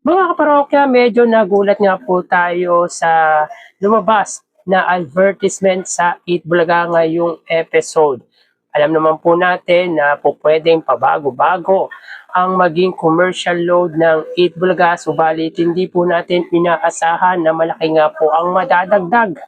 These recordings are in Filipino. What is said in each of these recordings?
Mga kaparokya, medyo nagulat nga po tayo sa lumabas na advertisement sa Eat Bulaga ngayong episode. Alam naman po natin na po pwedeng pabago-bago ang maging commercial load ng Eat Bulaga, subalit hindi po natin inaasahan na malaki nga po ang madadagdag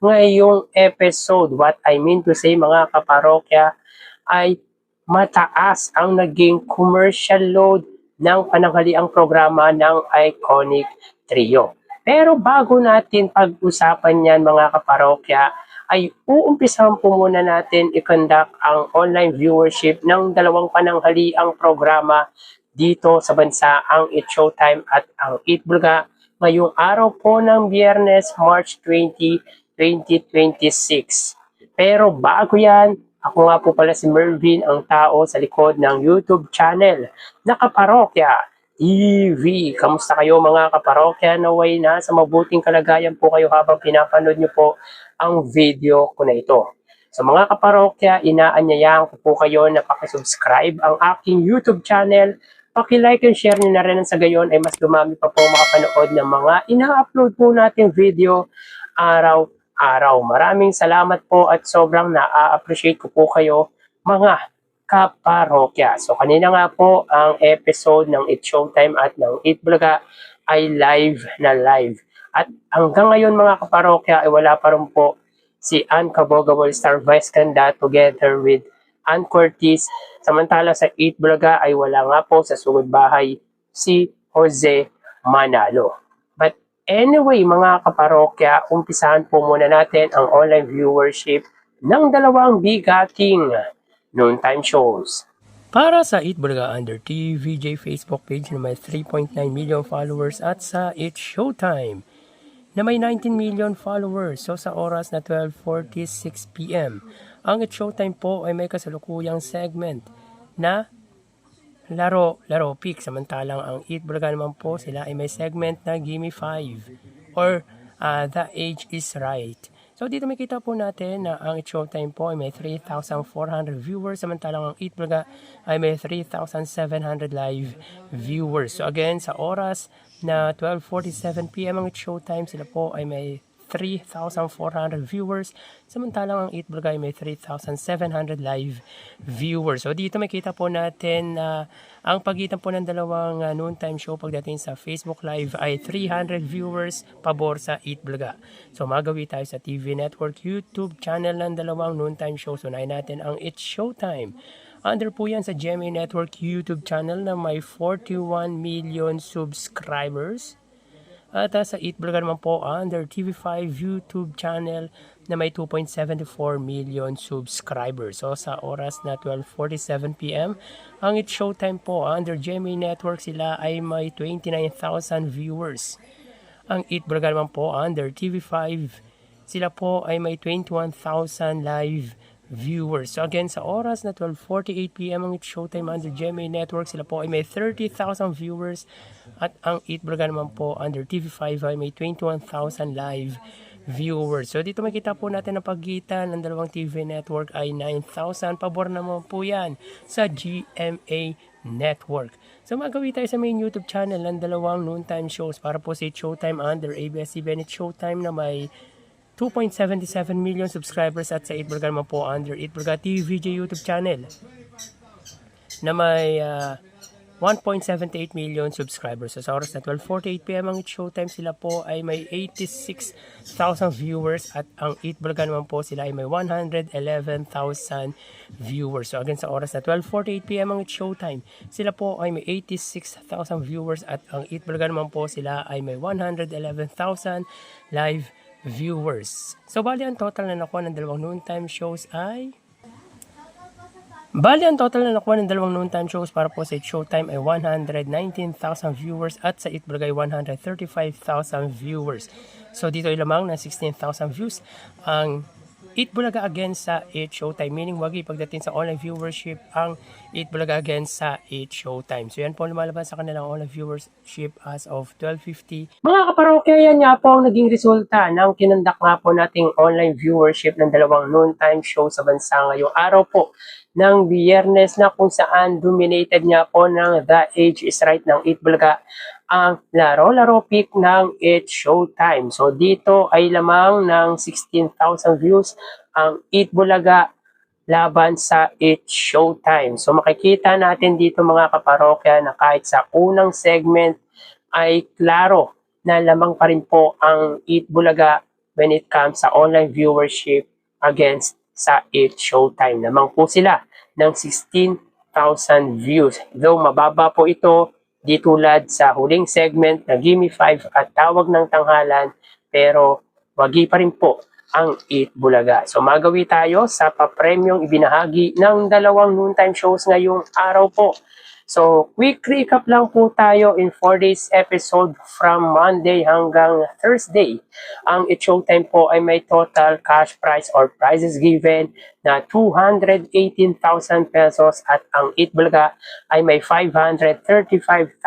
ngayong episode. What I mean to say, mga kaparokya, ay mataas ang naging commercial load ng pananghaliang programa ng Iconic Trio. Pero bago natin pag-usapan yan, mga kaparokya, ay uumpisahan po muna natin i-conduct ang online viewership ng dalawang pananghaliang programa dito sa bansa, ang It Showtime at ang Eat Bulga, ngayong araw po ng Biyernes, March 20, 2026. Pero bago yan, ako nga po pala si Mervin, ang tao sa likod ng YouTube channel na Kaparokya TV. Kamusta kayo, mga kaparokya? Naway na sa mabuting kalagayan po kayo habang pinapanood niyo po ang video ko na ito. So mga kaparokya, inaanyayahan ko po kayo na pakisubscribe ang aking YouTube channel. Paki-like and share niyo na rin, sa gayon ay mas dumami pa po makapanood ng mga ina-upload po nating video araw-araw. Maraming salamat po at sobrang na-appreciate ko po kayo, mga kaparokya. So kanina nga po ang episode ng It Showtime at ng It Bulaga ay live na live. At hanggang ngayon, mga kaparokya, ay wala pa rin po si Ann Cabogawal, Star Vice Ganda, together with Ann Curtis. Samantala sa It Bulaga ay wala nga po sa sugod bahay si Jose Manalo. But anyway, mga kaparokya, umpisahan po muna natin ang online viewership ng dalawang bigating noontime shows. Para sa Eat Bulaga Under TVJ Facebook page na may 3.9 million followers at sa It Showtime na may 19 million followers. So sa oras na 12:46 PM, ang It Showtime po ay may kasalukuyang segment na laro pick. Samantalang ang Eat Bulaga naman po, sila ay may segment na Gimme 5 or The Age is Right. So dito makita po natin na ang It Showtime po ay may 3,400 viewers, samantalang ang Eat Bulaga ay may 3,700 live viewers. So again, sa oras na 12:47 PM ang It Showtime, sila po ay may 3,400 viewers, samantalang ang Eat Bulaga ay may 3,700 live viewers. So dito makita po natin na ang pagitan po ng dalawang noontime show pagdating sa Facebook Live ay 300 viewers pabor sa Eat Bulaga. So magawi tayo sa TV Network YouTube channel ng dalawang noontime show. So unahin natin ang It Showtime. Under po yan sa GMA Network YouTube channel na may 41 million subscribers. At sa Eat Bulaga naman po under TV5 YouTube channel na may 2.74 million subscribers. So sa oras na 12:47 PM, ang It Showtime po under GMA Network, sila ay may 29,000 viewers. Ang Eat Bulaga naman po under TV5, sila po ay may 21,000 live viewers. So again, sa oras na 12:48 PM ang It Showtime under GMA Network, sila po ay may 30,000 viewers. At ang Eat Bulaga naman po under TV5 ay may 21,000 live viewers. So dito makita po natin ang pagitan ng dalawang TV network ay 9,000. Pabor naman po yan sa GMA Network. So magawi tayo sa main YouTube channel ng dalawang noontime shows para po sa It Showtime under ABS-CBN It Showtime na may 2.77 million subscribers at sa Eat Bulaga naman po under Eat Bulaga TVJ YouTube channel na may 1.78 million subscribers. So sa oras na 12:48 PM ang It Showtime, sila po ay may 86,000 viewers at ang Eat Bulaga naman po, sila ay may 111,000 viewers. So again, sa oras na 12:48 PM ang It Showtime, sila po ay may 86,000 viewers at ang Eat Bulaga naman po, sila ay may 111,000 live viewers. So bali ang total na nakuha ng dalawang noontime shows ay ang total na nakuha ng dalawang noontime shows para po sa It Showtime ay 119,000 viewers at sa Eat Bulaga ay 135,000 viewers. So dito ay lamang na 16,000 views ang Eat Bulaga against sa It Showtime, meaning wagi pagdating sa online viewership ang Eat Bulaga against sa It Showtime. So yan po lumalabas sa kanilang online viewership as of 12:50. Mga kaparokya, yan nga po ang naging resulta ng kinandak nga po nating online viewership ng dalawang noontime show sa bansa ngayong araw po ng Biyernes, na kung saan dominated nga po ng The Age is Right ng Eat Bulaga ang laro-laro pick ng It's Showtime. So dito ay lamang ng 16,000 views ang Eat Bulaga laban sa It's Showtime. So makikita natin dito mga kaparokya na kahit sa unang segment ay klaro na lamang pa rin po ang Eat Bulaga when it comes sa online viewership against sa It's Showtime. Lamang po sila ng 16,000 views. Though mababa po ito, di tulad sa huling segment na Gimme 5 at Tawag ng Tanghalan, pero wagi pa rin po ang Eat Bulaga. So magawi tayo sa papremyong ibinahagi ng dalawang noontime shows ngayong araw po. So quick recap lang po tayo in 4 days episode from Monday hanggang Thursday. Ang It's Showtime po ay may total cash prize or prizes given na 218,000 pesos at ang Eat Bulaga ay may 535,000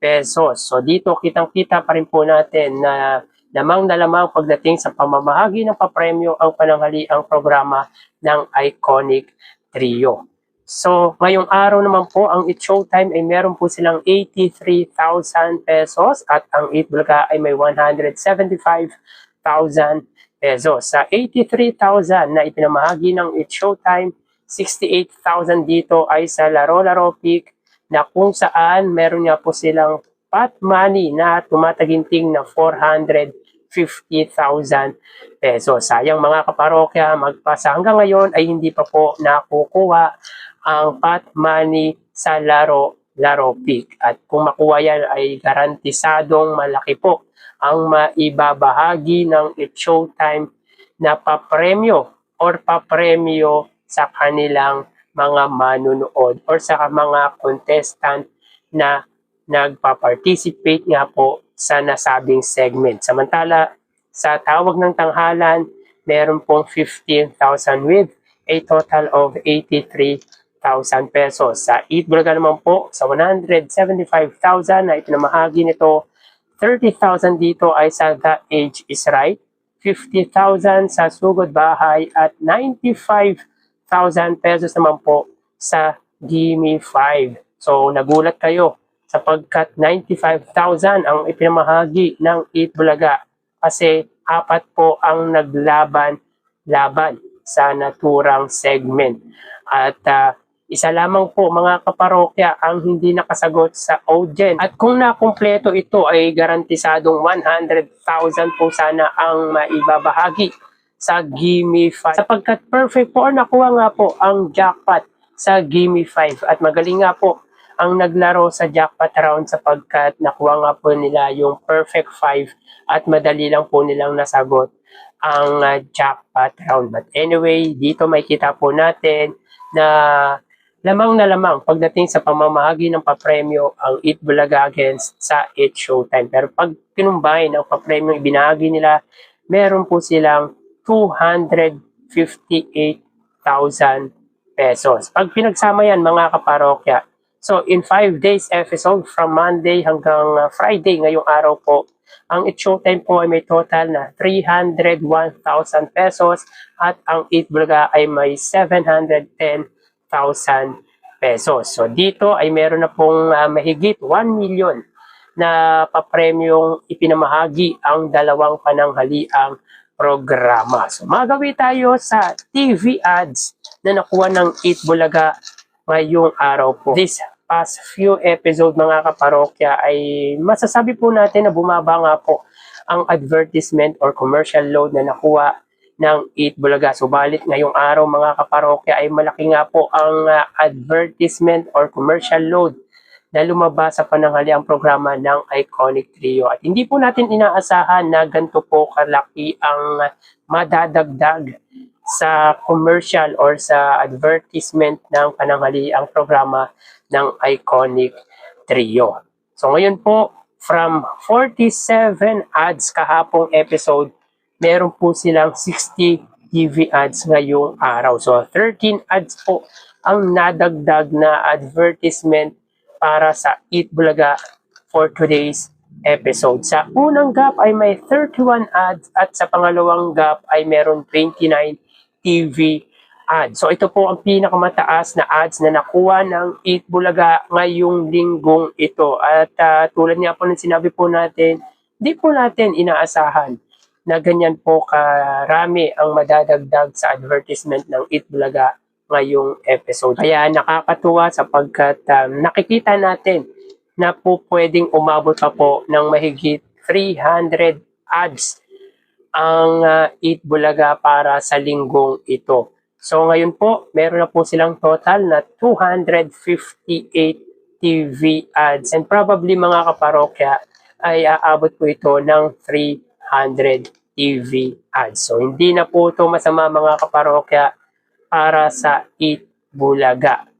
pesos. So dito kitang-kita pa rin po natin na lamang pagdating sa pamamahagi ng papremyo ang pananghaliang programa ng Iconic Trio. So, ngayong araw naman po, ang It's Showtime ay meron po silang 83,000 pesos at ang Eat Bulaga ay may 175,000 pesos. Sa 83,000 na ipinamahagi ng It's Showtime, 68,000 dito ay sa laro-laro pick na kung saan meron nga po silang pot money na tumataginting na 450,000 pesos. Sayang mga kaparokya, magpasa hanggang ngayon ay hindi pa po nakukuha ang pot money sa laro pick. At kung makuha yan ay garantisadong malaki po ang maibabahagi ng It's Showtime na papremyo or papremyo sa kanilang mga manunood or sa mga contestant na nagpa-participate nga po sa nasabing segment. Samantala, sa Tawag ng Tanghalan, meron pong 15,000 with a total of 83,000 pesos. Sa Eat Bulaga naman po, sa 175,000 na ipinamahagi nito, 30,000 dito ay sa The Age is Right, 50,000 sa Sugod Bahay at 95,000 pesos naman po sa Gimme 5. So nagulat kayo sapagkat 95,000 ang ipinamahagi ng Eat Bulaga kasi apat po ang naglaban sa naturang segment. At isa lamang po mga kaparokya ang hindi nakasagot sa audience. At kung nakumpleto ito ay garantisadong 100,000 po sana ang maibabahagi sa Gimme 5. Sapagkat perfect po or nakuha nga po ang jackpot sa Gimme 5. At magaling nga po ang naglaro sa jackpot round sapagkat nakuha nga po nila yung perfect 5 at madali lang po nilang nasagot ang jackpot round. But anyway, dito may kita po natin na lamang pagdating sa pamamahagi ng papremyo ang Eat Bulaga against sa It's Showtime. Pero pag tinumbay ng papremyo ibinahagi nila, meron po silang 258,000 pesos. Pag pinagsama yan mga kaparokya, so in 5 days episode from Monday hanggang Friday ngayong araw po, ang It's Showtime po ay may total na 301,000 pesos at ang Eat Bulaga ay may 710,000 pesos. So dito ay meron na pong mahigit 1 million na papremyong ipinamahagi ang dalawang pananghaliang programa. So magawi tayo sa TV ads na nakuha ng Eat Bulaga ngayong araw po. This past few episode mga kaparokya ay masasabi po natin na bumaba nga po ang advertisement or commercial load na nakuha ng Eat Bulaga. Subalit ngayong araw mga kaparokya ay malaki nga po ang advertisement or commercial load na lumabas sa pananghaliang programa ng Iconic Trio. At hindi po natin inaasahan na ganito po kalaki ang madadagdag sa commercial or sa advertisement ng pananghaliang programa ng Iconic Trio. So ngayon po, from 47 ads kahapong episode, meron po silang 60 TV ads ngayong araw. So 13 ads po ang nadagdag na advertisement para sa Eat Bulaga for today's episode. Sa unang gap ay may 31 ads at sa pangalawang gap ay meron 29 TV ads. So ito po ang pinakamataas na ads na nakuha ng Eat Bulaga ngayong linggong ito. At tulad nga po ng sinabi po natin, di po natin inaasahan na ganyan po karami ang madadagdag sa advertisement ng Eat Bulaga ngayong episode. Kaya nakakatuwa sapagkat nakikita natin na po pwedeng umabot pa po ng mahigit 300 ads ang Eat Bulaga para sa linggong ito. So ngayon po, meron na po silang total na 258 TV ads and probably mga kaparokya ay aabot po ito ng 300 TV ads. So hindi na po ito masama mga kaparokya para sa Eat Bulaga.